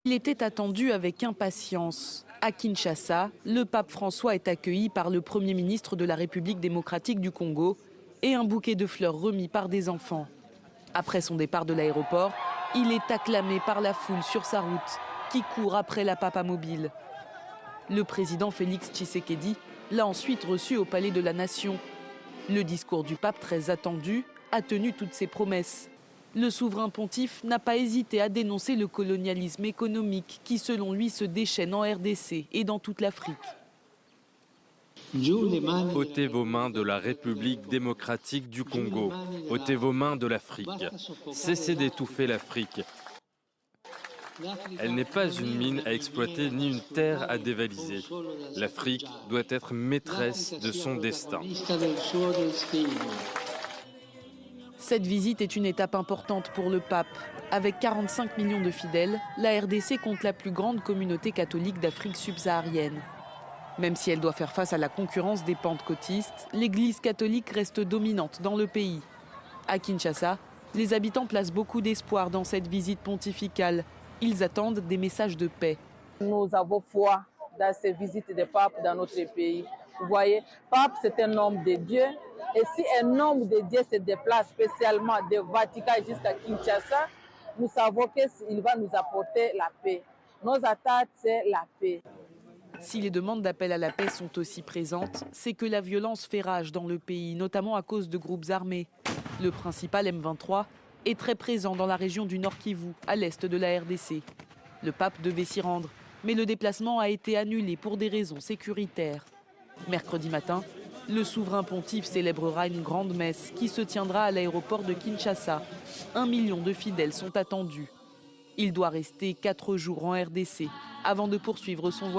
Il était attendu avec impatience. À Kinshasa, le pape François est accueilli par le Premier ministre de la République démocratique du Congo et un bouquet de fleurs remis par des enfants. Après son départ de l'aéroport, il est acclamé par la foule sur sa route qui court après la papa mobile. Le président Félix Tshisekedi l'a ensuite reçu au Palais de la Nation. Le discours du pape, très attendu, a tenu toutes ses promesses. Le souverain pontife n'a pas hésité à dénoncer le colonialisme économique qui, selon lui, se déchaîne en RDC et dans toute l'Afrique. Ôtez vos mains de la République démocratique du Congo. Ôtez vos mains de l'Afrique. Cessez d'étouffer l'Afrique. Elle n'est pas une mine à exploiter ni une terre à dévaliser. L'Afrique doit être maîtresse de son destin. Cette visite est une étape importante pour le pape. Avec 45 millions de fidèles, la RDC compte la plus grande communauté catholique d'Afrique subsaharienne. Même si elle doit faire face à la concurrence des pentecôtistes, l'Église catholique reste dominante dans le pays. À Kinshasa, les habitants placent beaucoup d'espoir dans cette visite pontificale. Ils attendent des messages de paix. Nous avons foi dans ces visites des papes dans notre pays. Vous voyez, pape, c'est un homme de Dieu. Et si un homme de Dieu se déplace spécialement de Vatican jusqu'à Kinshasa, nous savons qu'il va nous apporter la paix. Nos attaques, c'est la paix. Si les demandes d'appel à la paix sont aussi présentes, c'est que la violence fait rage dans le pays, notamment à cause de groupes armés. Le principal M23 est très présent dans la région du Nord Kivu, à l'est de la RDC. Le pape devait s'y rendre, mais le déplacement a été annulé pour des raisons sécuritaires. Mercredi matin, le souverain pontife célébrera une grande messe qui se tiendra à l'aéroport de Kinshasa. 1 million de fidèles sont attendus. Il doit rester 4 jours en RDC avant de poursuivre son voyage.